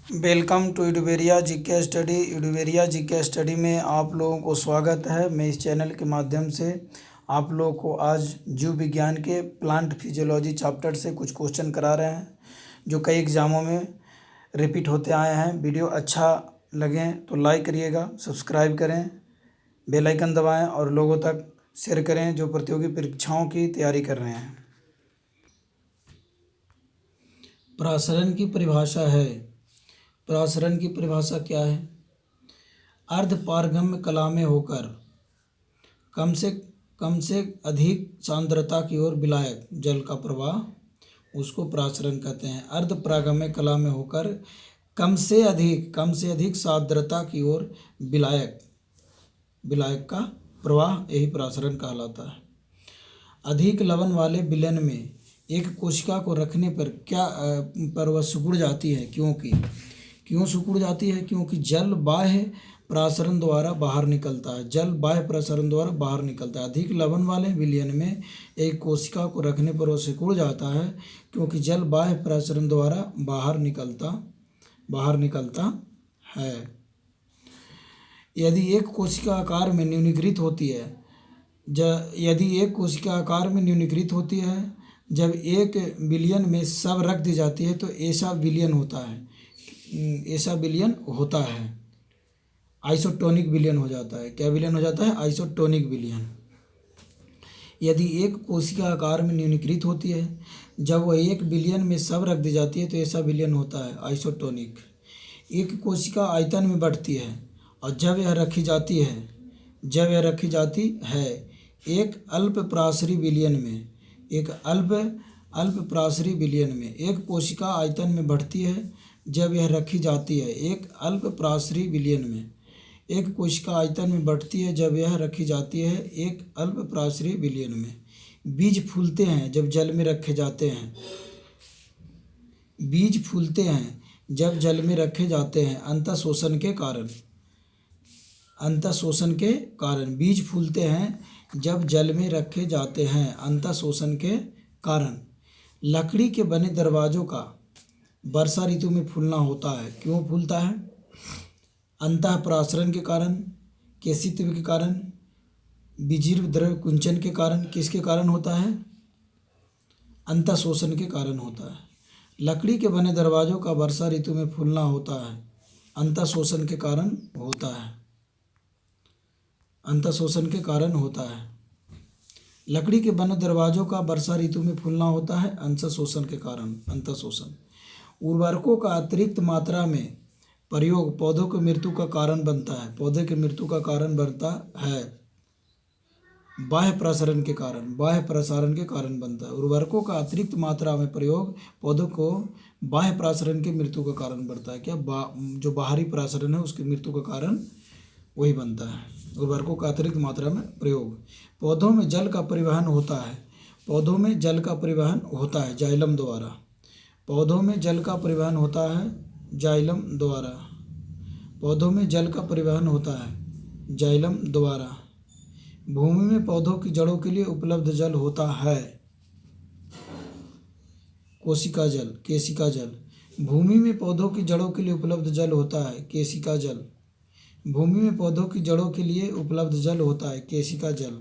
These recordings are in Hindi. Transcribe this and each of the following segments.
वेलकम टू यूडुबेरिया जीके स्टडी। यूडुबेरिया जीके स्टडी में आप लोगों को स्वागत है। मैं इस चैनल के माध्यम से आप लोगों को आज जीव विज्ञान के प्लांट फिजियोलॉजी चैप्टर से कुछ क्वेश्चन करा रहे हैं जो कई एग्ज़ामों में रिपीट होते आए हैं। वीडियो अच्छा लगे तो लाइक करिएगा, सब्सक्राइब करें, बेल आइकन दबाएँ और लोगों तक शेयर करें जो प्रतियोगी परीक्षाओं की तैयारी कर रहे हैं। प्रसारण की परिभाषा है। प्रसारण की परिभाषा क्या है? अर्धपारगम्य कला में होकर कम से अधिक सांद्रता की ओर विलायक जल का प्रवाह, उसको प्रसारण कहते हैं। अर्धपारगम्य कला में होकर कम से अधिक सांद्रता की ओर विलायक का प्रवाह, यही प्रसारण कहलाता है। अधिक लवण वाले विलयन में एक कोशिका को रखने पर वह सिकुड़ जाती है। क्यों सिकुड़ जाती है? क्योंकि जल बाह्य प्रसारण द्वारा बाहर निकलता है। अधिक लवण वाले विलयन में एक कोशिका को रखने पर वह सिकुड़ जाता है क्योंकि जल बाह्य प्रसारण द्वारा बाहर निकलता है। यदि एक कोशिका आकार में न्यूनीकृत होती है, जब एक विलयन में सब रख दी जाती है तो ऐसा विलयन होता है। आइसोटोनिक विलयन हो जाता है। क्या विलयन हो जाता है? आइसोटोनिक विलयन। यदि एक कोशिका आकार में न्यूनीकृत होती है, जब वह एक विलयन में सब रख दी जाती है तो ऐसा विलयन होता है आइसोटोनिक। एक कोशिका आयतन में बढ़ती है और जब यह रखी जाती है एक अल्प प्रासरी विलयन में, एक कोशिका आयतन में बढ़ती है जब यह रखी जाती है एक अल्प प्रासरी विलयन में। एक कोशिका आयतन में बढ़ती है जब यह रखी जाती है एक अल्प प्रासरी विलयन में। बीज फूलते हैं जब जल में रखे जाते हैं। बीज फूलते हैं जब जल में रखे जाते हैं अंतःशोषण के कारण। बीज फूलते हैं जब जल में रखे जाते हैं अंतःशोषण के कारण। लकड़ी के बने दरवाज़ों का वर्षा ऋतु में फूलना होता है। क्यों फूलता है? अंतः प्रसारण के कारण, केशित्व के कारण, विजिर्व द्रव्य कुंचन के कारण। किसके कारण होता है? अंतःशोषण के कारण होता है। लकड़ी के बने दरवाज़ों का वर्षा ऋतु में फूलना होता है, अंतःशोषण के कारण होता है। लकड़ी के बने दरवाज़ों का वर्षा ऋतु में फूलना होता है अंतःशोषण के कारण। उर्वरकों का अतिरिक्त मात्रा में प्रयोग पौधों की मृत्यु का कारण बनता है। बाह्य प्रसारण के कारण बनता है। उर्वरकों का अतिरिक्त मात्रा में प्रयोग पौधों को बाह्य प्रसारण की मृत्यु का कारण बनता है। जो बाहरी प्रसारण है उसकी मृत्यु का कारण वही बनता है। उर्वरकों का अतिरिक्त मात्रा में प्रयोग। पौधों में जल का परिवहन होता है जाइलम द्वारा। भूमि में पौधों की जड़ों के लिए उपलब्ध जल होता है केशिका जल। भूमि में पौधों की जड़ों के लिए उपलब्ध जल होता है केशिका जल।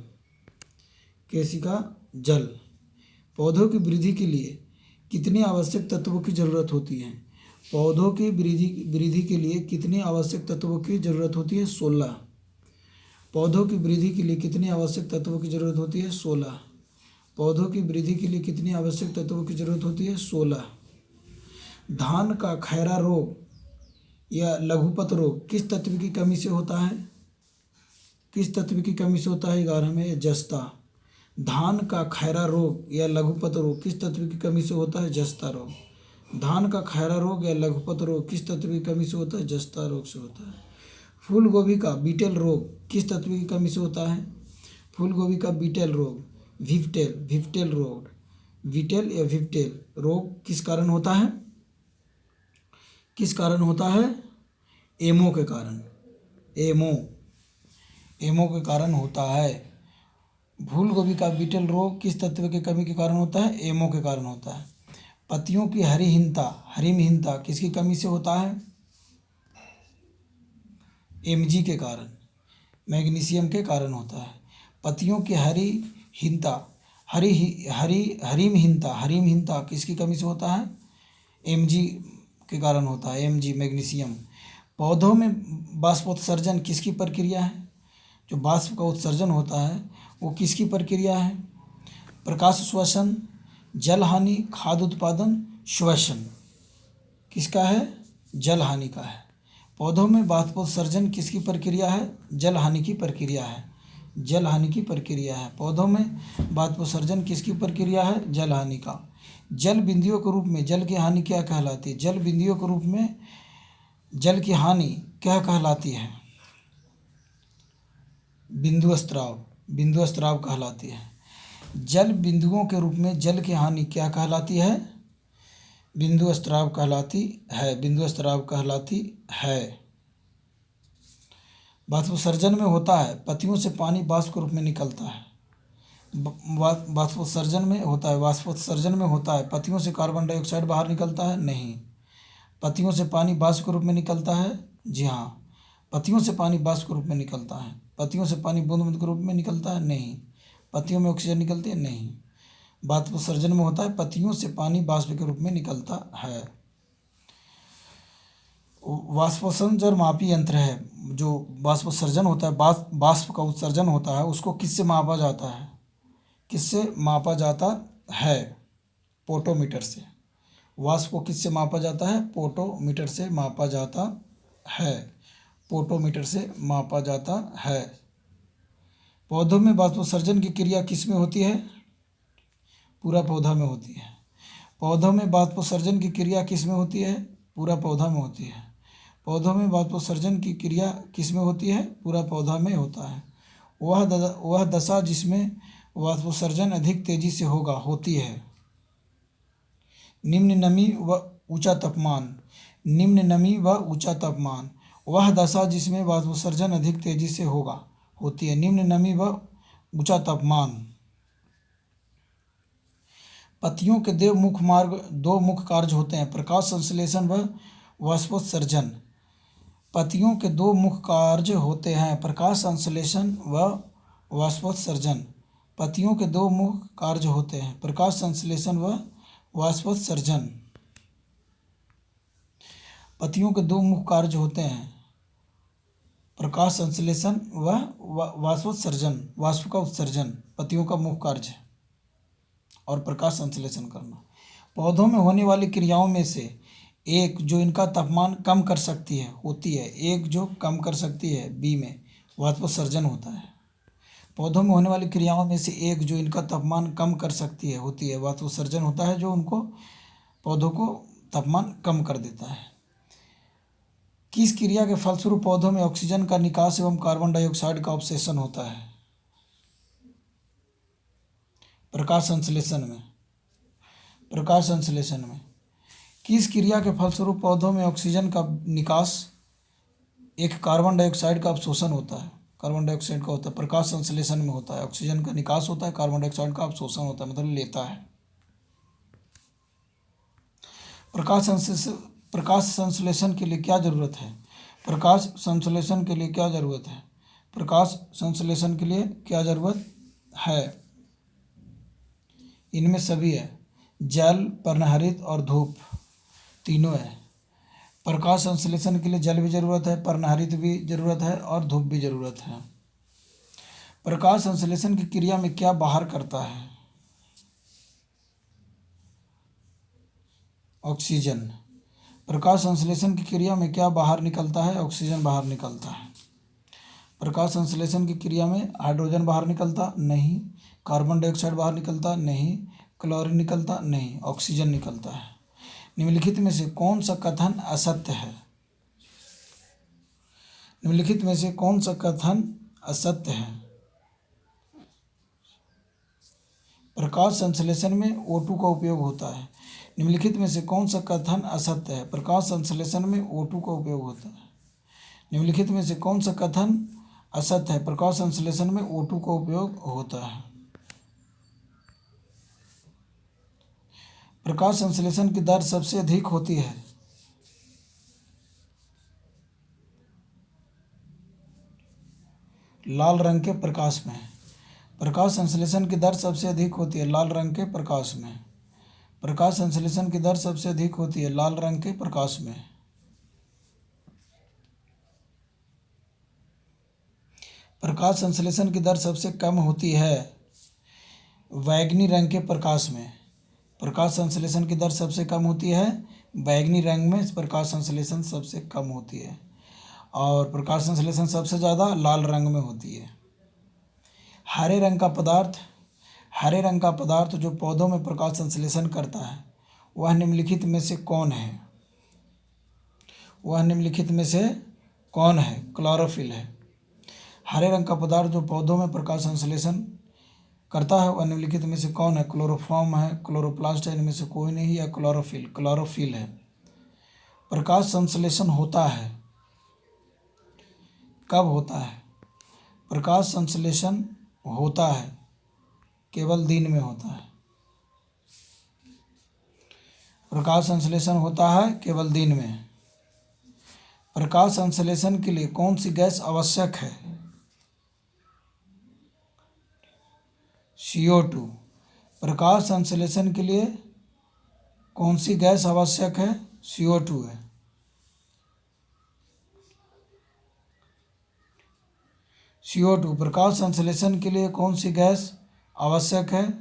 पौधों की वृद्धि के लिए कितने आवश्यक तत्वों की जरूरत होती है? पौधों की वृद्धि के लिए कितने आवश्यक तत्वों की जरूरत होती है? 16। पौधों की वृद्धि के लिए कितने आवश्यक तत्वों की जरूरत होती है? 16। पौधों की वृद्धि के लिए कितनी आवश्यक तत्वों की जरूरत होती है? 16। धान का खैरा रोग या लघुपत रोग किस तत्व की कमी से होता है? 11 में जस्ता। धान का खैरा रोग या लघुपत रोग किस तत्व की कमी से होता है? जस्ता रोग। धान का खैरा रोग या लघुपत रोग किस तत्व की कमी से होता है? जस्ता रोग से होता है। फूल गोभी का बीटल रोग किस तत्व की कमी से होता है? फूल गोभी का बीटल रोग विप्टेल रोग किस कारण होता है? एमो के कारण। एमो के कारण होता है। फूल गोभी का बीटल रोग किस तत्व की कमी के कारण होता है? एमो के कारण होता है। पत्तियों की हरिमहीनता किसकी कमी से होता है? Mg के कारण, मैग्नीशियम के कारण होता है। पत्तियों की हरिमहीनता किसकी कमी से होता है? Mg के कारण होता है, Mg मैग्नीशियम। पौधों में बाष्पोत्सर्जन किसकी प्रक्रिया है? जो बाष्प का उत्सर्जन होता है वो किसकी प्रक्रिया है? प्रकाश श्वसन, जल हानि, खाद्य उत्पादन, श्वसन। किसका है? जल हानि का है। पौधों में बाष्पोत्सर्जन किसकी प्रक्रिया है? जल हानि की प्रक्रिया है। जल हानि की प्रक्रिया है। पौधों में बाष्पोत्सर्जन किसकी प्रक्रिया है? जल हानि का। जल बिंदुओं के रूप में जल की हानि क्या कहलाती है? जल बिंदुओं के रूप में जल की हानि क्या कहलाती है? बिंदु स्त्राव कहलाती है। जल बिंदुओं के रूप में जल की हानि क्या कहलाती है? बिंदु स्त्राव कहलाती है। बाष्पोत्सर्जन में होता है, पत्तियों से पानी बाष्प के रूप में निकलता है। बाष्पोत्सर्जन में होता है, पत्तियों से कार्बन डाइऑक्साइड बाहर निकलता है? नहीं। पत्तियों से पानी बाष्प के रूप में निकलता है? जी हाँ, पत्तियों से पानी बाष्प के रूप में निकलता है। पत्तियों से पानी बूंद बूंद के रूप में निकलता है? नहीं। पत्तियों में ऑक्सीजन निकलती है? नहीं। बाष्पोत्सर्जन में होता है, पत्तियों से पानी बाष्प के रूप में निकलता है। वाष्पोत्सर्जन मापी यंत्र है। जो बाष्पोत्सर्जन होता है, बाष्प का उत्सर्जन होता है, उसको किससे मापा जाता है? किससे मापा जाता है? पोटोमीटर से। वाष्प को किससे मापा जाता है? पोटोमीटर से मापा जाता है। पोटोमीटर से मापा जाता है। पौधों में बाष्पोत्सर्जन की क्रिया किस में होती है? पूरा पौधा में होती है। पौधों में बाष्पोत्सर्जन की क्रिया किस में होती है? पूरा पौधा में होती है। पौधों में बाष्पोत्सर्जन की क्रिया किस में होती है? पूरा पौधा में होता है। वह दशा जिसमें बाष्पोत्सर्जन अधिक तेजी से होती है। निम्न नमी व ऊंचा तापमान। वह दशा जिसमें बाष्पोत्सर्जन अधिक तेजी से होती है। निम्न नमी व ऊंचा तापमान। पत्तियों के दो मुख्य कार्य होते हैं, प्रकाश संश्लेषण व बाष्पोत्सर्जन। पत्तियों के दो मुख्य कार्य होते हैं, प्रकाश संश्लेषण व बाष्पोत्सर्जन। पत्तियों के दो मुख्य कार्य होते हैं, प्रकाश संश्लेषण व बाष्पोत्सर्जन। पत्तियों के दो मुख्य कार्य होते हैं, प्रकाश संश्लेषण व बाष्पोत्सर्जन। वाष्प का उत्सर्जन पत्तियों का मुख्य कार्य है और प्रकाश संश्लेषण करना। पौधों में होने वाली क्रियाओं में से एक जो इनका तापमान कम कर सकती है होती है। एक जो कम कर सकती है, बी में बाष्पोत्सर्जन होता है। पौधों में होने वाली क्रियाओं में से एक जो इनका तापमान कम कर सकती है होती है बाष्पोत्सर्जन होता है, जो उनको पौधों को तापमान कम कर देता है। किस क्रिया के फलस्वरूप पौधों में ऑक्सीजन का निकास एवं कार्बन डाइऑक्साइड का अवशोषण होता है? प्रकाश संश्लेषण में। किस क्रिया के फलस्वरूप पौधों में ऑक्सीजन का निकास एक कार्बन डाइऑक्साइड का अवशोषण होता है? कार्बन डाइऑक्साइड का होता है, प्रकाश संश्लेषण में होता है। ऑक्सीजन का निकास होता है, कार्बन डाइऑक्साइड का अवशोषण होता है, मतलब लेता है। प्रकाश संश्लेषण के लिए क्या जरूरत है? प्रकाश संश्लेषण के लिए क्या जरूरत है? प्रकाश संश्लेषण के लिए क्या जरूरत है? इनमें सभी है, जल, पर्णहरित और धूप, तीनों है। प्रकाश संश्लेषण के लिए जल भी जरूरत है, पर्णहरित भी जरूरत है और धूप भी जरूरत है। प्रकाश संश्लेषण की क्रिया में क्या बाहर करता है? ऑक्सीजन। प्रकाश संश्लेषण की क्रिया में क्या बाहर निकलता है? ऑक्सीजन बाहर निकलता है। प्रकाश संश्लेषण की क्रिया में हाइड्रोजन बाहर निकलता नहीं, कार्बन डाइऑक्साइड बाहर निकलता नहीं, क्लोरीन निकलता नहीं, ऑक्सीजन निकलता है। निम्नलिखित में से कौन सा कथन असत्य है? निम्नलिखित में से कौन सा कथन असत्य है? प्रकाश संश्लेषण में O2 का उपयोग होता है। निम्नलिखित में से कौन सा कथन असत्य है? प्रकाश संश्लेषण में O2 का उपयोग होता है। निम्नलिखित में से कौन सा कथन असत्य है? प्रकाश संश्लेषण में O2 का उपयोग होता है। प्रकाश संश्लेषण की दर सबसे अधिक होती है। लाल रंग के प्रकाश में। प्रकाश संश्लेषण की दर सबसे अधिक होती है लाल रंग के प्रकाश में। प्रकाश संश्लेषण की दर सबसे अधिक होती है लाल रंग के प्रकाश में। प्रकाश संश्लेषण की दर सबसे कम होती है बैंगनी रंग के प्रकाश में। प्रकाश संश्लेषण की दर सबसे कम होती है बैंगनी रंग में। प्रकाश संश्लेषण सबसे कम होती है और प्रकाश संश्लेषण सबसे ज़्यादा लाल रंग में होती है। हरे रंग का पदार्थ जो पौधों में प्रकाश संश्लेषण करता है वह निम्नलिखित में से कौन है? क्लोरोफिल है। हरे रंग का पदार्थ जो पौधों में प्रकाश संश्लेषण करता है वह निम्नलिखित में से कौन है? क्लोरोफॉर्म है, क्लोरोप्लास्ट है, इनमें से कोई नहीं, या क्लोरोफिल है। प्रकाश संश्लेषण होता है कब होता है? प्रकाश संश्लेषण होता है केवल दिन में होता है। प्रकाश संश्लेषण होता है केवल दिन में। प्रकाश संश्लेषण के लिए कौन सी गैस आवश्यक है? CO2। प्रकाश संश्लेषण के लिए कौन सी गैस आवश्यक है? CO2 है। CO2। प्रकाश संश्लेषण के लिए कौन सी गैस आवश्यक है?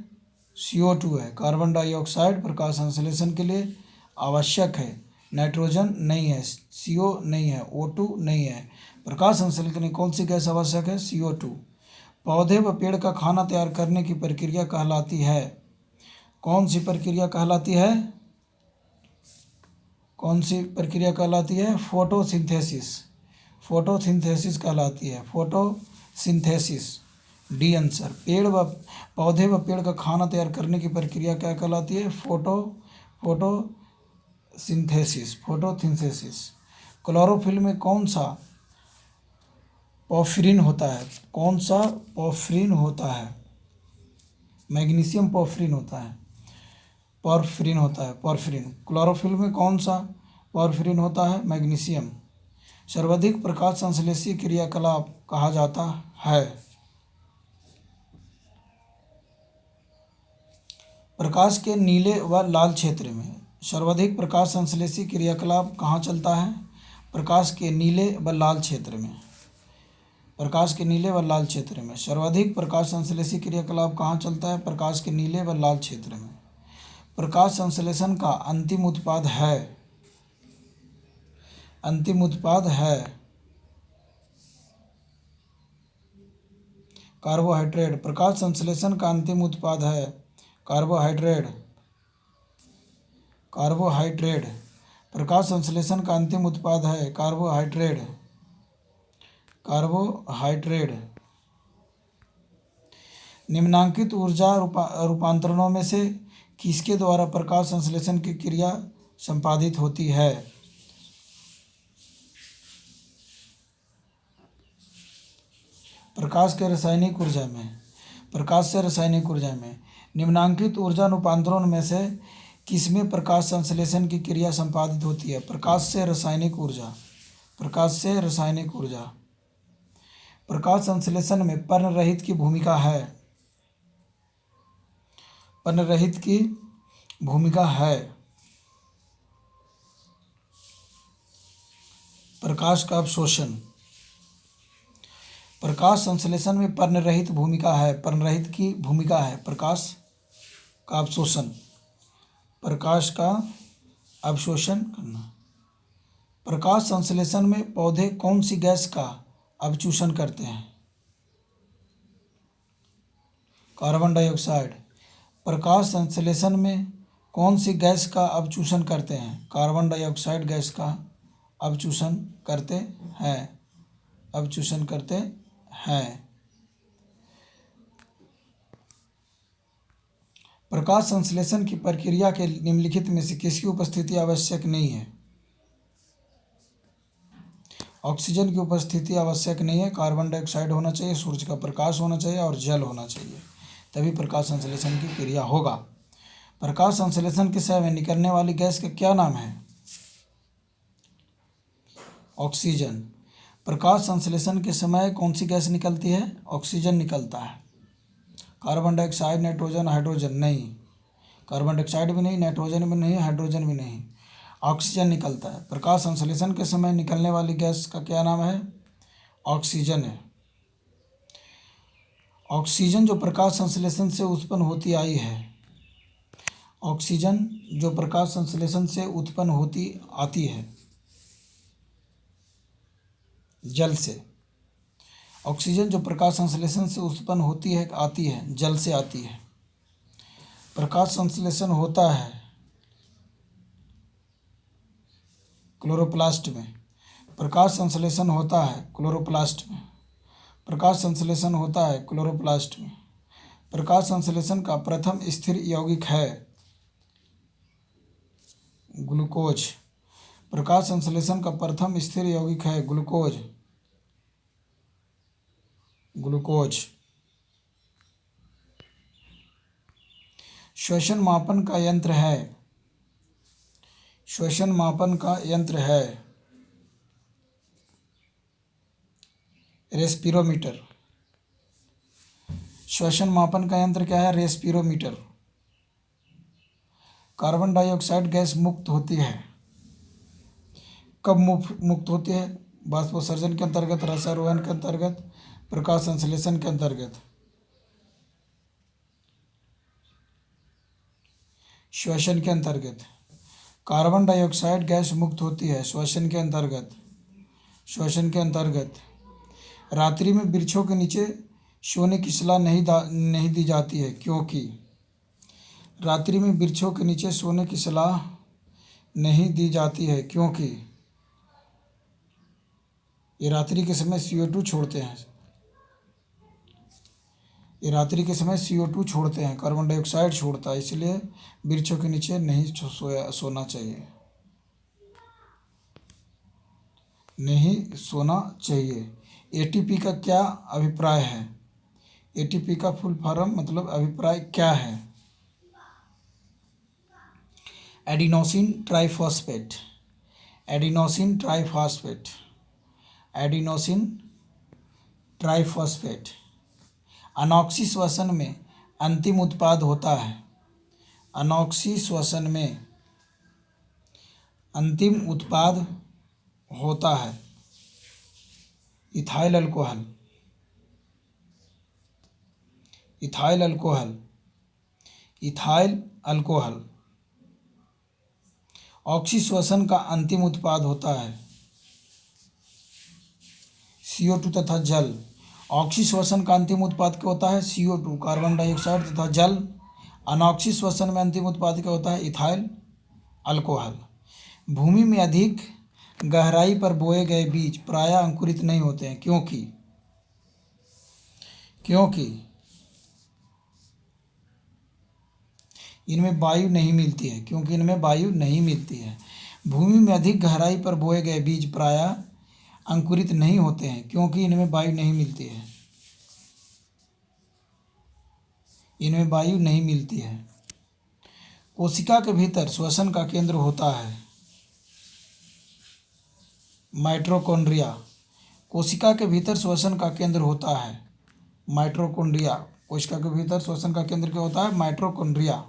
CO2 है। कार्बन डाइऑक्साइड प्रकाश संश्लेषण के लिए आवश्यक है। नाइट्रोजन नहीं है, CO नहीं है, O2 नहीं है। प्रकाश संश्लेषण के लिए कौन सी गैस आवश्यक है? CO2। पौधे व पेड़ का खाना तैयार करने की प्रक्रिया कहलाती है? कौन सी प्रक्रिया कहलाती है? फोटोसिंथेसिस कहलाती है। Photosynthesis D answer. पौधे व पेड़ का खाना तैयार करने की प्रक्रिया क्या कहलाती है? फोटोसिंथेसिस। क्लोरोफिल में कौन सा पॉर्फिरिन होता है? मैग्नीशियम पॉर्फिरिन होता है। क्लोरोफिल में कौन सा पॉर्फिरिन होता है? मैग्नीशियम। सर्वाधिक प्रकाश संश्लेषी क्रियाकलाप कहा जाता है? प्रकाश के नीले व लाल क्षेत्र में। सर्वाधिक प्रकाश संश्लेषी क्रियाकलाप कहाँ चलता है? प्रकाश के नीले व लाल क्षेत्र में। सर्वाधिक प्रकाश संश्लेषी क्रियाकलाप कहाँ चलता है? प्रकाश के नीले व लाल क्षेत्र में। प्रकाश संश्लेषण का अंतिम उत्पाद है कार्बोहाइड्रेट। प्रकाश संश्लेषण का अंतिम उत्पाद है कार्बोहाइड्रेट। प्रकाश संश्लेषण का अंतिम उत्पाद है कार्बोहाइड्रेट। निम्नांकित ऊर्जा रूपांतरणों में से किसके द्वारा प्रकाश संश्लेषण की क्रिया संपादित होती है? प्रकाश से रासायनिक ऊर्जा में। निम्नांकित ऊर्जा रूपांतरण में से किसमें प्रकाश संश्लेषण की क्रिया संपादित होती है? प्रकाश से रासायनिक ऊर्जा। प्रकाश संश्लेषण में पर्णरहित की भूमिका है। प्रकाश का अवशोषण। प्रकाश संश्लेषण में पर्णरहित की भूमिका है। प्रकाश का अवशोषण करना। प्रकाश संश्लेषण में पौधे कौन सी गैस का अवशोषण करते हैं? Carbon dioxide. प्रकाश संश्लेषण में कौन सी गैस का अवशोषण करते हैं? कार्बन डाइऑक्साइड गैस का अवशोषण करते हैं। प्रकाश संश्लेषण की प्रक्रिया के निम्नलिखित में से किसकी उपस्थिति आवश्यक नहीं है? ऑक्सीजन की उपस्थिति आवश्यक नहीं है। कार्बन डाइऑक्साइड होना चाहिए, सूर्य का प्रकाश होना चाहिए और जल होना चाहिए, तभी प्रकाश संश्लेषण की क्रिया होगा। प्रकाश संश्लेषण के समय निकलने वाली गैस का क्या नाम है? ऑक्सीजन। प्रकाश संश्लेषण के समय कौन सी गैस निकलती है? ऑक्सीजन निकलता है। कार्बन डाइऑक्साइड, नाइट्रोजन, हाइड्रोजन नहीं। कार्बन डाइऑक्साइड भी नहीं, नाइट्रोजन भी नहीं, हाइड्रोजन भी नहीं, ऑक्सीजन निकलता है। प्रकाश संश्लेषण के समय निकलने वाली गैस का क्या नाम है? ऑक्सीजन है। ऑक्सीजन जो प्रकाश संश्लेषण से उत्पन्न होती आई है, ऑक्सीजन जो प्रकाश संश्लेषण से उत्पन्न होती आती है जल से। ऑक्सीजन जो प्रकाश संश्लेषण से उत्पन्न होती है आती है, जल से आती है। प्रकाश संश्लेषण होता है क्लोरोप्लास्ट में। प्रकाश संश्लेषण होता है क्लोरोप्लास्ट में। प्रकाश संश्लेषण होता है क्लोरोप्लास्ट में। प्रकाश संश्लेषण का प्रथम स्थिर यौगिक है ग्लूकोज। प्रकाश संश्लेषण का प्रथम स्थिर यौगिक है ग्लूकोज। ग्लूकोज। श्वसन मापन का यंत्र है। श्वसन मापन का यंत्र है रेस्पिरोमीटर। श्वसन मापन का यंत्र क्या है? रेस्पिरोमीटर। कार्बन डाइऑक्साइड गैस मुक्त होती है। कब मुक्त होती है? बाष्पोत्सर्जन के अंतर्गत, रसारोहण के अंतर्गत, प्रकाश संश्लेषण के अंतर्गत। श्वसन के अंतर्गत कार्बन डाइऑक्साइड गैस मुक्त होती है। श्वसन के अंतर्गत। श्वसन के अंतर्गत रात्रि में वृक्षों के नीचे सोने की सलाह नहीं दी जाती है, क्योंकि रात्रि में वृक्षों के नीचे सोने की सलाह नहीं दी जाती है क्योंकि ये रात्रि के समय CO2 छोड़ते हैं। ये रात्रि के समय CO2 छोड़ते हैं, कार्बन डाइऑक्साइड छोड़ता है, इसलिए वृक्षों के नीचे नहीं सोना चाहिए। नहीं सोना चाहिए। ATP का क्या अभिप्राय है? ATP का फुल फॉर्म मतलब अभिप्राय क्या है? Adenosine triphosphate. Adenosine triphosphate. Adenosine triphosphate अनॉक्सी श्वसन में अंतिम उत्पाद होता है। अनॉक्सी श्वसन में अंतिम उत्पाद होता है ethyl alcohol. Ethyl alcohol. Ethyl alcohol oxy श्वसन का अंतिम उत्पाद होता है CO2 तथा जल। ऑक्सी श्वसन का अंतिम उत्पाद क्या होता है? CO2 कार्बन डाइऑक्साइड तथा जल। अनॉक्सी श्वसन में अंतिम उत्पाद क्या होता है? Ethyl alcohol. भूमि में अधिक गहराई पर बोए गए बीज प्रायः अंकुरित नहीं होते हैं, क्योंकि इनमें वायु नहीं मिलती है। क्योंकि इनमें वायु नहीं मिलती है। भूमि में अधिक गहराई पर बोए गए बीज प्रायः अंकुरित नहीं होते हैं, क्योंकि इनमें वायु नहीं मिलती है। इनमें वायु नहीं मिलती है। कोशिका के भीतर श्वसन का केंद्र होता है माइटोकॉन्ड्रिया। कोशिका के भीतर श्वसन का केंद्र होता है माइटोकॉन्ड्रिया। कोशिका के भीतर श्वसन का केंद्र क्या होता है? माइटोकॉन्ड्रिया।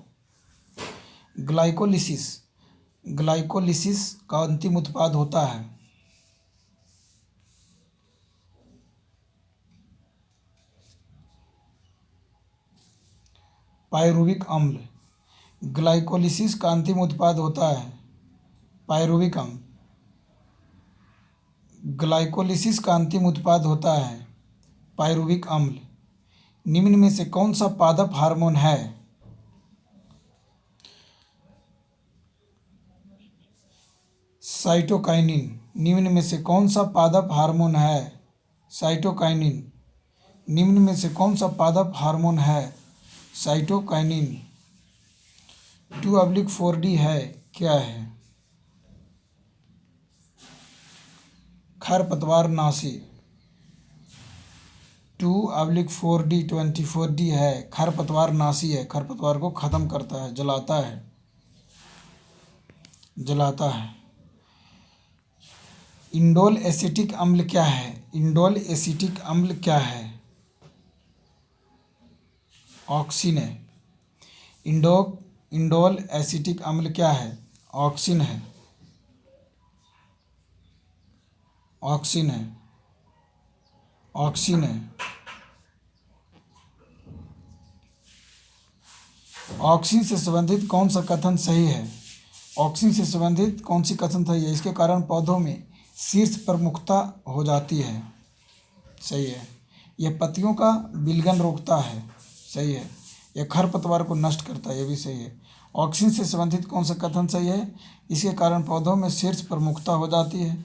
ग्लाइकोलिसिस। ग्लाइकोलिसिस का अंतिम उत्पाद होता है पायरुविक अम्ल। ग्लाइकोलिसिस का अंतिम उत्पाद होता है पायरुविक अम्ल। ग्लाइकोलिसिस का अंतिम उत्पाद होता है पायरुविक अम्ल। निम्न में से कौन सा पादप हार्मोन है? साइटोकाइनिन। निम्न में से कौन सा पादप हार्मोन है? साइटोकाइनिन। निम्न में से कौन सा पादप हार्मोन है? साइटोकाइनिन। 2/4D है, क्या है? खरपतवारनाशी। 2/4D 24D है, खरपतवारनाशी है, खरपतवार को ख़त्म करता है, जलाता है। इंडोल एसिटिक अम्ल क्या है? इंडोल एसिटिक अम्ल क्या है? ऑक्सिन है। इंडोल एसिटिक अम्ल क्या है? ऑक्सिन है। ऑक्सिन है। ऑक्सिन है। ऑक्सिन से संबंधित कौन सा कथन सही है? ऑक्सिन से संबंधित कौन सी कथन सही है? इसके कारण पौधों में शीर्ष प्रमुखता हो जाती है। सही है। यह पत्तियों का विलयन रोकता है। सही है। यह खरपतवार को नष्ट करता है। यह भी सही है। ऑक्सिन से संबंधित कौन सा कथन सही है? इसके कारण पौधों में शीर्ष प्रमुखता हो जाती है।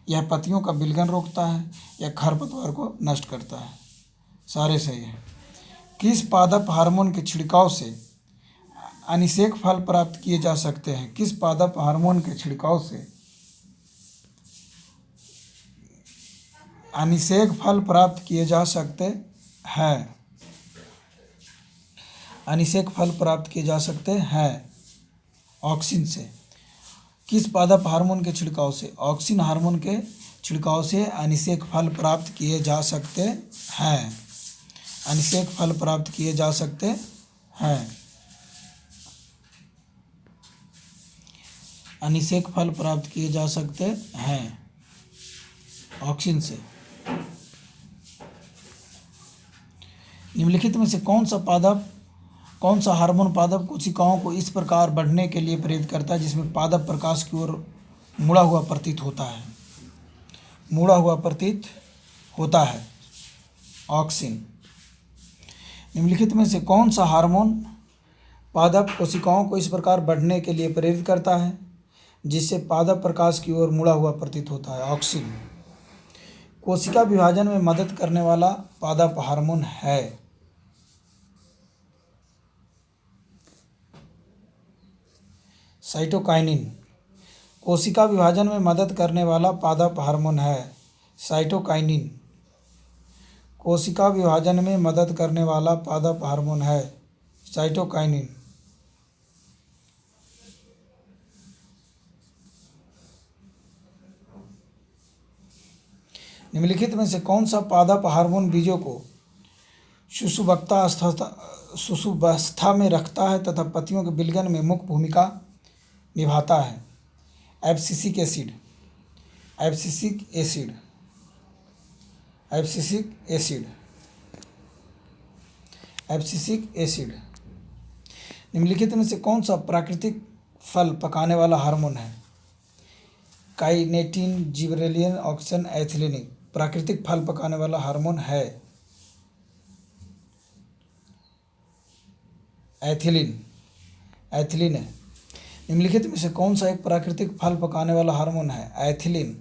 यह पत्तियों का विलयन रोकता है। यह खरपतवार को नष्ट करता है। सारे सही है। किस पादप हार्मोन के छिड़काव से अनिषेक फल प्राप्त किए जा सकते हैं? किस पादप हार्मोन के छिड़काव से अनिषेक फल प्राप्त किए जा सकते हैं? अनिषेक फल प्राप्त किए जा सकते हैं ऑक्सिन से। किस पादप हार्मोन के छिड़काव से? ऑक्सिन हार्मोन के छिड़काव से अनिषेक फल प्राप्त किए जा सकते हैं। अनिषेक फल प्राप्त किए जा सकते हैं। अनिषेक फल प्राप्त किए जा सकते हैं ऑक्सिन से। निम्नलिखित में से कौन सा हार्मोन पादप कोशिकाओं को इस प्रकार बढ़ने के लिए प्रेरित करता है जिसमें पादप प्रकाश की ओर मुड़ा हुआ प्रतीत होता है? मुड़ा हुआ प्रतीत होता है ऑक्सिन। निम्नलिखित में से कौन सा हार्मोन पादप कोशिकाओं को इस प्रकार बढ़ने के लिए प्रेरित करता है जिससे पादप प्रकाश की ओर मुड़ा हुआ प्रतीत होता है? ऑक्सिन। कोशिका विभाजन में मदद करने वाला पादप हार्मोन है। साइटोकाइनिन। कोशिका विभाजन में मदद करने वाला पादप हार्मोन है साइटोकाइनिन। कोशिका विभाजन में मदद करने वाला पादप हार्मोन है साइटोकाइनिन। निम्नलिखित में से कौन सा पादप हार्मोन बीजों को सुषुप्तावस्था में रखता है तथा पत्तियों के विलयन में मुख्य भूमिका निभाता है? Abscisic acid. Abscisic acid. Abscisic acid. Abscisic acid. निम्नलिखित में से कौन सा प्राकृतिक फल पकाने वाला हार्मोन है? Kinetin, gibberellin, auxin, ethylene. प्राकृतिक फल पकाने वाला हार्मोन है एथिलीन। एथिलीन है। निम्नलिखित में से कौन सा एक प्राकृतिक फल पकाने वाला हार्मोन है? एथिलीन।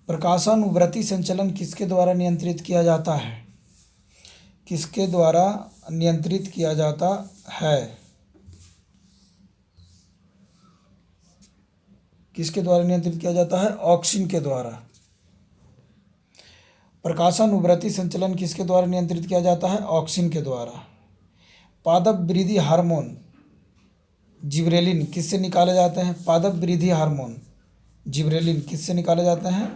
प्रकाशानुवर्ती संचलन किसके द्वारा नियंत्रित किया जाता है? किसके द्वारा नियंत्रित किया जाता है? किसके द्वारा नियंत्रित किया जाता है? ऑक्सिन के द्वारा। प्रकाशानुवर्ती संचलन किसके द्वारा नियंत्रित किया जाता है? ऑक्सिन के द्वारा। पादप वृद्धि हार्मोन जिब्रेलिन किससे निकाले जाते हैं? पादप वृद्धि हार्मोन जिब्रेलिन किससे निकाले जाते हैं?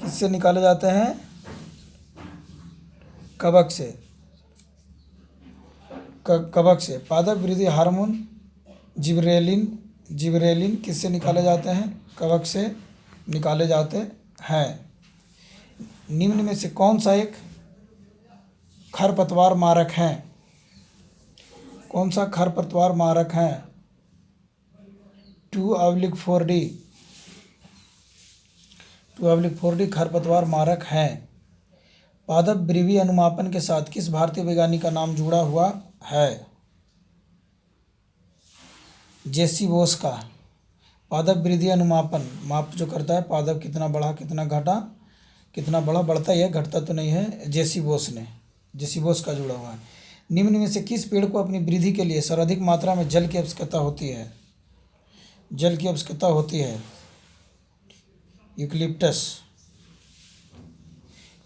किससे निकाले जाते हैं? कवक से। कवक से। पादप वृद्धि हार्मोन जिब्रेलिन किससे निकाले जाते हैं? कवक से निकाले जाते हैं। निम्न में से कौन सा एक खरपतवार मारक है? कौन सा खरपतवार मारक है? 2/4-D। 2/4-D खरपतवार मारक है। पादप वृद्धि अनुमापन के साथ किस भारतीय वैज्ञानिक का नाम जुड़ा हुआ है? जेसी बोस का। पादप वृद्धि अनुमापन माप जो करता है पादप कितना बढ़ा कितना घटा, कितना बड़ा बढ़ता ही है घटता तो नहीं है, जेसी बोस का जुड़ा हुआ है। निम्न में से किस पेड़ को अपनी वृद्धि के लिए सर्वाधिक मात्रा में जल की आवश्यकता होती है? जल की आवश्यकता होती है यूकलिप्टस।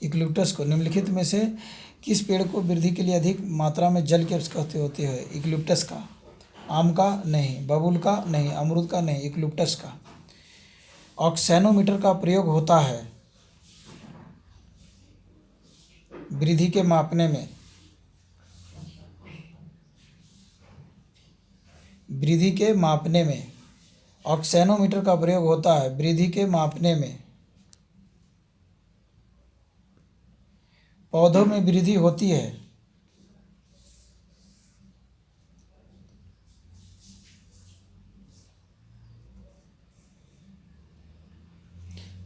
यूकलिप्टस को। निम्नलिखित में से किस पेड़ को वृद्धि के लिए अधिक मात्रा में जल की आवश्यकता होती है? यूकलिप्टस का। आम का नहीं, बबूल का नहीं, अमरूद का नहीं, यूकलिप्टस का। ऑक्सेनोमीटर का प्रयोग होता है वृद्धि के मापने में। वृद्धि के मापने में ऑक्सेनोमीटर का प्रयोग होता है वृद्धि के मापने में। पौधों में वृद्धि होती है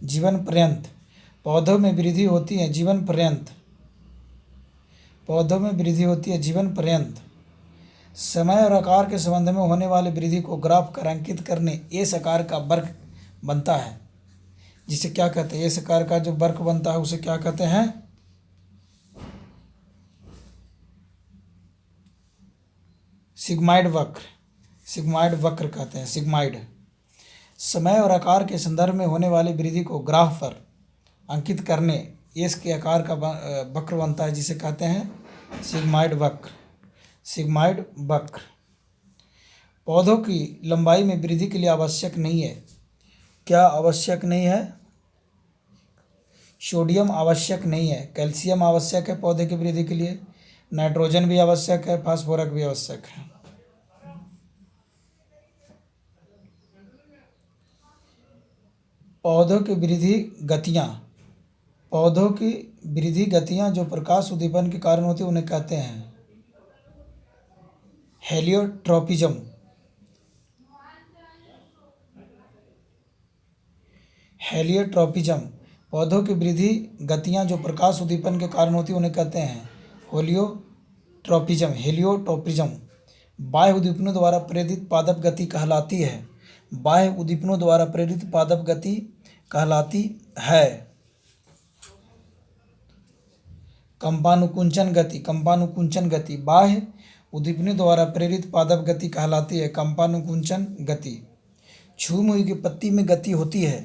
जीवन पर्यंत। पौधों में वृद्धि होती है जीवन पर्यंत। पौधों में वृद्धि होती है जीवन पर्यंत। समय और आकार के संबंध में होने वाली वृद्धि को ग्राफ कर अंकित करने एस आकार का वक्र बनता है, जिसे क्या कहते हैं? एस आकार का जो वक्र बनता है उसे क्या कहते हैं? सिग्माइड वक्र। सिग्माइड वक्र कहते हैं, सिग्माइड। समय और आकार के संदर्भ में होने वाली वृद्धि को ग्राफ पर अंकित करने एस के आकार का वक्र बनता है, जिसे कहते हैं सिग्माइड वक्र। सिग्माइड वक्र। पौधों की लंबाई में वृद्धि के लिए आवश्यक नहीं है। क्या आवश्यक नहीं है? सोडियम आवश्यक नहीं है, कैल्शियम आवश्यक है पौधे की वृद्धि के लिए, नाइट्रोजन भी आवश्यक है, फास्फोरस भी आवश्यक है। पौधों की वृद्धि गतियाँ। पौधों की वृद्धि गतियाँ जो प्रकाश उद्दीपन के कारण होती है उन्हें कहते हैं हेलियोट्रोपिज्म। हेलियोट्रोपिज्म। पौधों की वृद्धि गतियाँ जो प्रकाश उद्दीपन के कारण होती है उन्हें कहते हैं हेलियोट्रोपिज्म। हेलियोट्रोपिज्म। बाह्य उद्दीपनों द्वारा प्रेरित पादप गति कहलाती है। बाह्य उद्दीपनों द्वारा प्रेरित पादप गति कहलाती है कंपानुकुंचन गति। कंपानुकुंचन गति। बाह्य उद्दीपनों द्वारा प्रेरित पादप गति कहलाती है कंपानुकुंचन गति। छुई मुई की पत्ती में गति होती है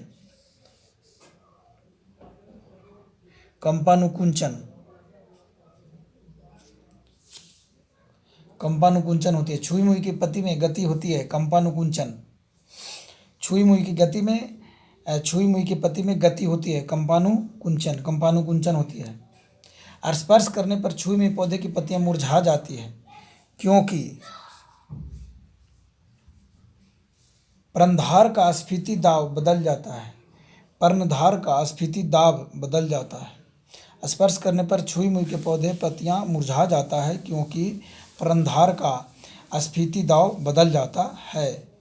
कंपानुकुंचन। कंपानुकुंचन होती है। छुई मुई की पत्ती में गति होती है कंपानुकुंचन। छुई मुई की गति में छुई मुई की पत्ती में गति होती है कंपानुकुंचन। कंपानुकुंचन होती है। स्पर्श करने पर छुई मुई पौधे की पत्तियां मुरझा जाती है क्योंकि पर्णधार का स्फीति दाब बदल जाता है। पर्णधार का स्फीति दाब बदल जाता है। स्पर्श करने पर छुई मुई के पौधे पत्तियां मुरझा जाता है क्योंकि पर्णधार का स्फीति दाब बदल जाता है।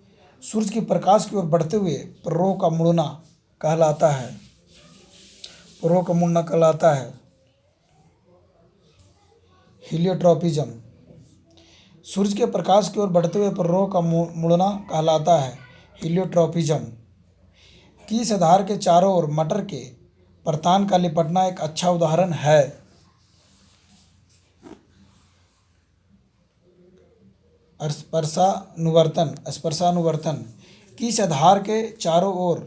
सूरज के प्रकाश की ओर बढ़ते हुए प्ररोह का मुड़ना कहलाता है। प्ररोह का मुड़ना कहलाता है हेलियोट्रोपिज्म। सूरज के प्रकाश की ओर बढ़ते हुए प्ररोह का मुड़ना कहलाता है हेलियोट्रोपिज्म। किस आधार के चारों ओर मटर के परतान का लिपटना एक अच्छा उदाहरण है? स्पर्शानुवर्तन। स्पर्शानुवर्तन। किस आधार के चारों ओर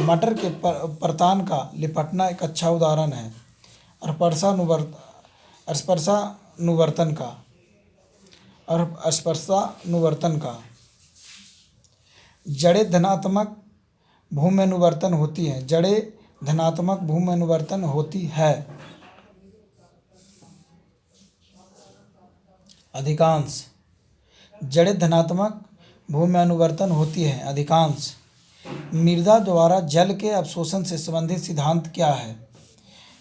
मटर के परतान का लिपटना एक अच्छा उदाहरण है स्पर्शानुवर्तन का। और स्पर्शानुवर्तन का। जड़ें धनात्मक भूम्यनुवर्तन होती हैं। जड़ें धनात्मक भूम्यनुवर्तन होती है। अधिकांश। जड़ें धनात्मक भूम्यनुवर्तन होती है अधिकांश। मृदा द्वारा जल के अवशोषण से संबंधित सिद्धांत क्या है?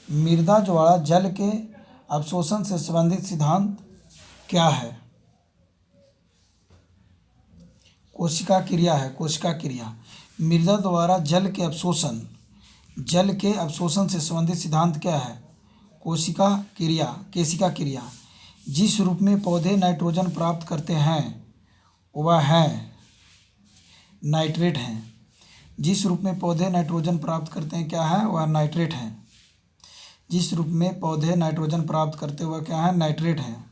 मृदा द्वारा जल के अवशोषण से संबंधित सिद्धांत क्या है? कोशिका क्रिया है। कोशिका क्रिया। मृदा द्वारा जल के अवशोषण से संबंधित सिद्धांत क्या है? कोशिका क्रिया। केशिका क्रिया। जिस रूप में पौधे नाइट्रोजन प्राप्त करते हैं वह है नाइट्रेट हैं। जिस रूप में पौधे नाइट्रोजन प्राप्त करते हैं क्या है? वह नाइट्रेट हैं। जिस रूप में पौधे नाइट्रोजन प्राप्त करते हुए क्या है? नाइट्रेट हैं।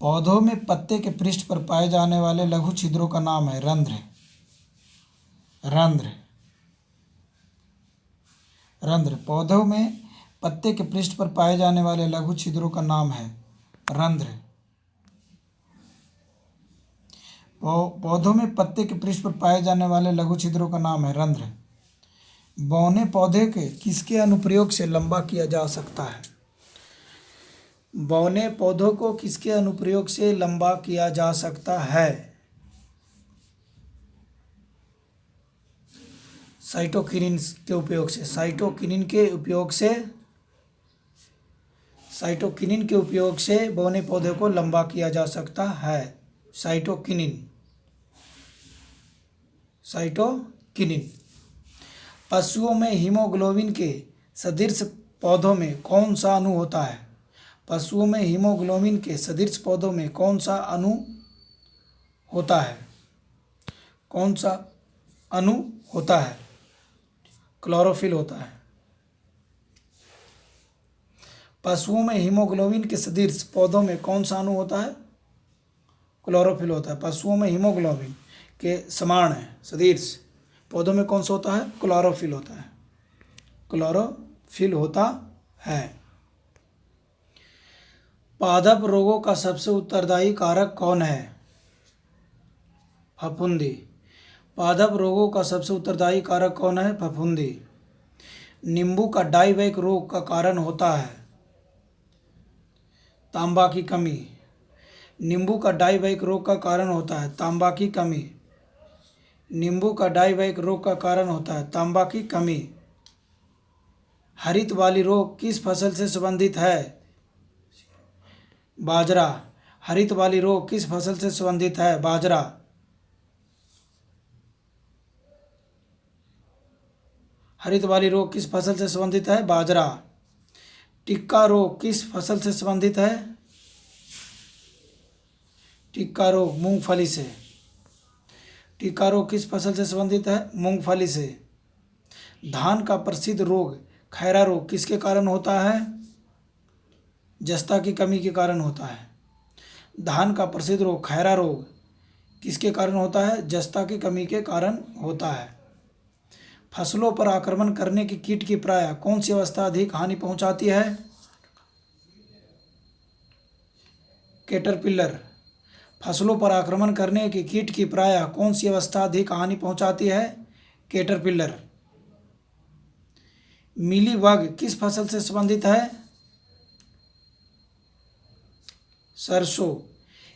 पौधों में पत्ते के पृष्ठ पर पाए जाने वाले लघु छिद्रों का नाम है रंध्र। रंध्र। रंध्र। पौधों में पत्ते के पृष्ठ पर पाए जाने वाले लघु छिद्रों का नाम है रंध्र। पौधों में पत्ते के पृष्ठ पर पाए जाने वाले लघु छिद्रों का नाम है रंध्र। बौने पौधे के किसके अनुप्रयोग से लंबा किया जा सकता है? बौने पौधों को किसके अनुप्रयोग से लंबा किया जा सकता है? साइटोकिनिन के उपयोग से। साइटोकिनिन के उपयोग से बौने पौधे को लंबा किया जा सकता है। साइटोकिनिन। पशुओं में हीमोग्लोबिन के सदृश पौधों में कौन सा अणु होता है? पशुओं में हीमोग्लोबिन के सदृश पौधों में कौन सा अणु होता है? कौन सा अणु होता है? क्लोरोफिल होता है। पशुओं में हीमोग्लोबिन के सदृश पौधों में कौन सा अणु होता है? क्लोरोफिल होता है। पशुओं में हीमोग्लोबिन के समान है सदृश पौधों में कौन सा होता है? क्लोरोफिल होता है। क्लोरोफिल होता है। पादप रोगों का सबसे उत्तरदायी कारक कौन है? फफूंदी। पादप रोगों का सबसे उत्तरदायी कारक कौन है? फफूंदी। नींबू का डाइवैक रोग का कारण होता है तांबा की कमी। नींबू का डाइवैक रोग का कारण होता है तांबा की कमी। नींबू का डाइवैक रोग का कारण होता है तांबा की कमी। हरित वाली रोग किस फसल से संबंधित है? बाजरा। हरित वाली रोग किस फसल से संबंधित है? बाजरा। हरित वाली रोग किस फसल से संबंधित है? बाजरा। टिक्का रोग किस फसल से संबंधित है? टिक्का रोग मूंगफली से। टिक्का रोग किस फसल से संबंधित है? मूंगफली से। धान का प्रसिद्ध रोग खैरा रोग किसके कारण होता है? जस्ता की कमी के कारण होता है। धान का प्रसिद्ध रोग खैरा रोग किसके कारण होता है? जस्ता की कमी के कारण होता है। फसलों पर आक्रमण करने की कीट की प्रायः कौन सी अवस्था अधिक हानि पहुंचाती है? कैटरपिलर। फसलों पर आक्रमण करने की कीट की प्रायः कौन सी अवस्था अधिक हानि पहुंचाती है? कैटरपिलर। मीलीबग किस फसल से संबंधित है? सरसों।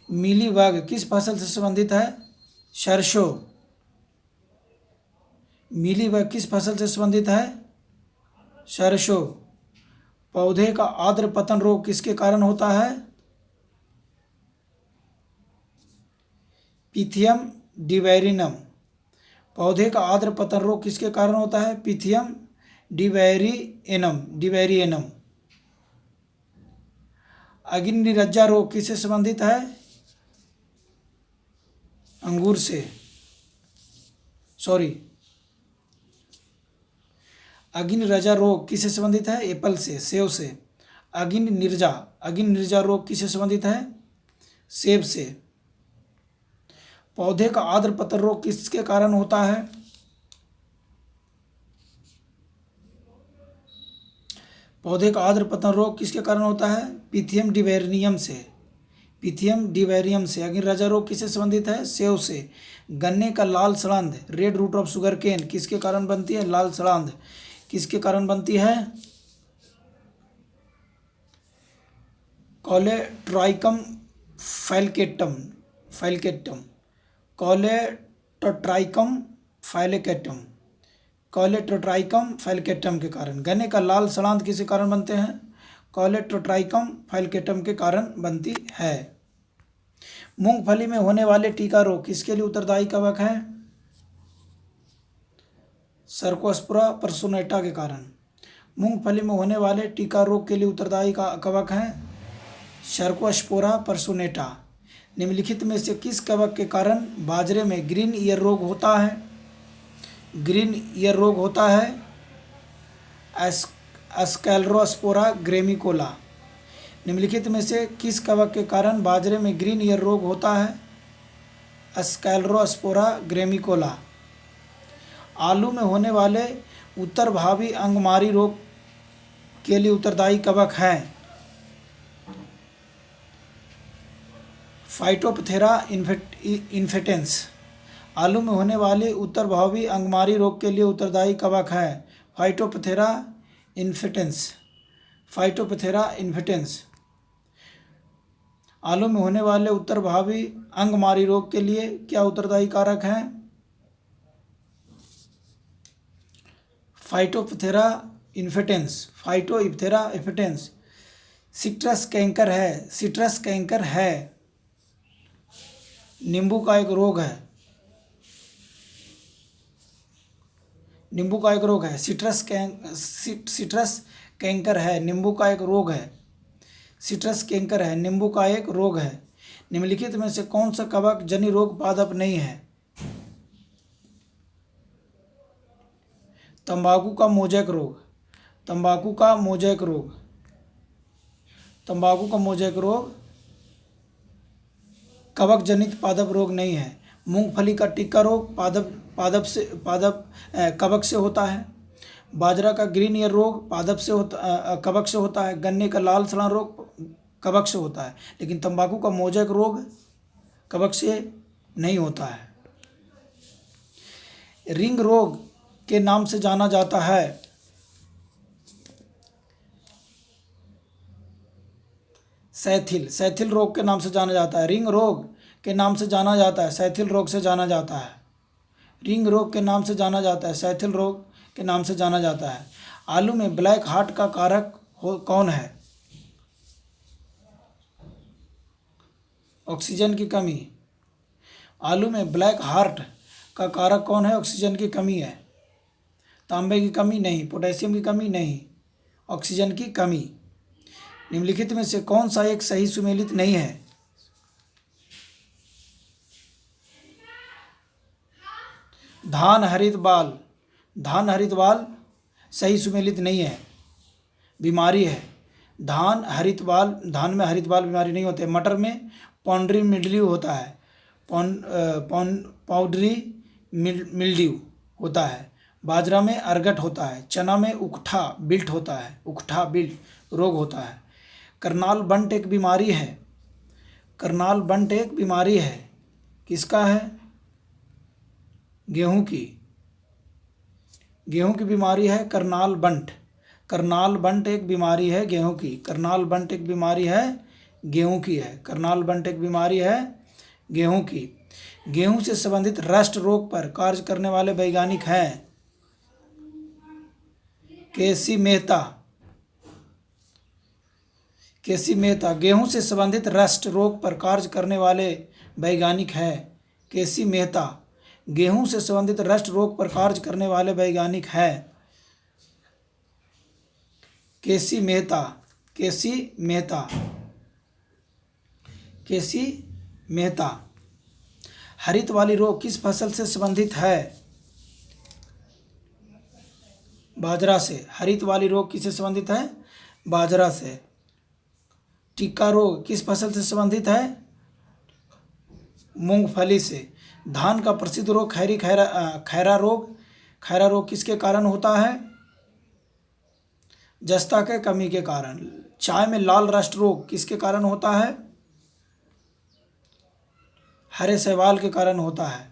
मीलीबग किस फसल से संबंधित है? सरसों। मीलीबग किस फसल से संबंधित है? सरसों। पौधे का आर्द्र पतन रोग किसके कारण होता है? पिथियम डिवेरिनम। पौधे का आर्द्र पतन रोग किसके कारण होता है? पिथियम डिवेरिएनम। अग्निरज्जा रोग किससे संबंधित है? अंगूर से। अग्निरज्जा रोग किससे संबंधित है? एप्पल से, सेब से। अग्निरज्जा रोग किससे संबंधित है? सेब से। पौधे का आर्द्र पतन रोग किसके कारण होता है? पौधे का आर्द्र पतन रोग किसके कारण होता है? पिथियम डिवेरियम से। पिथियम डिवेरियम से। अग्निरज्जा रोग किससे संबंधित है? सेब से। गन्ने का लाल सड़ांध red rot of sugar cane किसके कारण बनती है? लाल सड़ांध किसके कारण बनती है? कोलेट्राइकम फैलकेटम। कोलेट्राइकम फैलकेटम के कारण। गन्ने का लाल सड़ांध किसके कारण बनते हैं? कोलेट्राइकम फैलकेटम के कारण बनती है। मूंगफली में होने वाले टीका रोग किसके लिए उत्तरदायी कवक है? सर्कोस्पोरा पर्सोनेटा के कारण। मूंगफली में होने वाले टीका रोग के लिए उत्तरदायी कवक है सर्कोस्पोरा पर्सोनेटा। निम्नलिखित में से किस कवक के कारण बाजरे में ग्रीन ईयर रोग होता है? ग्रीन ईयर रोग होता है स्क्लेरोस्पोरा ग्रेमिकोला। निम्नलिखित में से किस कवक के कारण बाजरे में ग्रीन ईयर रोग होता है? स्क्लेरोस्पोरा ग्रेमिकोला। आलू में होने वाले उत्तर भावी अंगमारी रोग के लिए उत्तरदायी कवक हैं फाइटोपथेरा इन्फेटेंस आलू में होने वाले उत्तरभावी अंगमारी रोग के लिए उत्तरदायी कवक है। फाइटोपथेरा इन्फेटेंस आलू में होने वाले उत्तरभावी अंगमारी रोग के लिए क्या उत्तरदायी कारक है? फाइटोपथेरा इन्फेटेंस। सिट्रस कैंकर है। नींबू का एक रोग है। सिट्रस कैंकर है। नींबू का एक रोग है। सिट्रस कैंकर है। नींबू का एक रोग है। निम्नलिखित में से कौन सा कवक जन्य रोग पादप नहीं है? तंबाकू का मोज़ेक रोग कवक जनित पादप रोग नहीं है। मूंगफली का टिक्का रोग कवक से होता है। बाजरा का ग्रीन ईयर रोग कवक से होता है। गन्ने का लाल सड़ा रोग कवक से होता है, लेकिन तंबाकू का मोज़ेक रोग कवक से नहीं होता है। रिंग रोग के नाम से जाना जाता है। सैथिल रोग के नाम से जाना जाता है। रिंग रोग के नाम से जाना जाता है। सैथिल रोग से जाना जाता है। रिंग रोग के नाम से जाना जाता है। सैथिल रोग के नाम से जाना जाता है। आलू में ब्लैक हार्ट का कारक कौन है? ऑक्सीजन की कमी। आलू में ब्लैक हार्ट का कारक कौन है? ऑक्सीजन की कमी है। तांबे की कमी नहीं, पोटेशियम की कमी नहीं, ऑक्सीजन की कमी। निम्नलिखित में से कौन सा एक सही सुमेलित नहीं है? धान हरित बाल सही सुमेलित नहीं है, बीमारी है। धान में हरित बाल बीमारी नहीं होते। मटर में पाउडरी मिल्ड्यू होता है। पाउडरी मिल्ड्यू होता है। बाजरा में अर्गट होता है। चना में उकठा बिल्ट रोग होता है। करनाल बंट एक बीमारी है। किसका है? गेहूं की बीमारी है करनाल बंट एक बीमारी है गेहूं की। करनाल बंट एक बीमारी है गेहूं की। गेहूं से संबंधित रस्ट रोग पर कार्य करने वाले वैज्ञानिक हैं केसी मेहता। गेहूं से संबंधित रस्ट रोग पर कार्य करने वाले वैज्ञानिक हैं केसी मेहता। गेहूं से संबंधित रस्ट रोग पर कार्य करने वाले वैज्ञानिक हैं केसी मेहता। हरित वाली रोग किस फसल से संबंधित है? बाजरा से। हरित वाली रोग किससे संबंधित है? बाजरा से। टिक्का रोग किस फसल से संबंधित है? मूंगफली से। धान का प्रसिद्ध रोग खैरा रोग किसके कारण होता है? जस्ता के कमी के कारण। चाय में लाल रस्ट रोग किसके कारण होता है? हरे शैवाल के कारण होता है।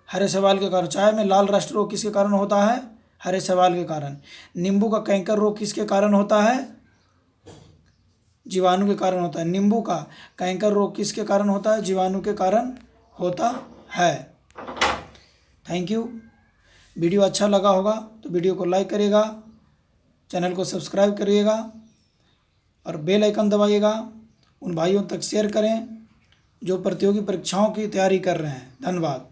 चाय में लाल रस्ट रोग किसके कारण होता है? हरे शैवाल के कारण। नींबू का कैंकर रोग किसके कारण होता है? जीवाणु के कारण होता है। नींबू का कैंकर रोग किसके कारण होता है? जीवाणु के कारण होता है। Thank you. वीडियो अच्छा लगा होगा तो वीडियो को लाइक करिएगा, चैनल को सब्सक्राइब करिएगा और बेल आइकन दबाइएगा। उन भाइयों तक शेयर करें जो प्रतियोगी परीक्षाओं की तैयारी कर रहे हैं। धन्यवाद।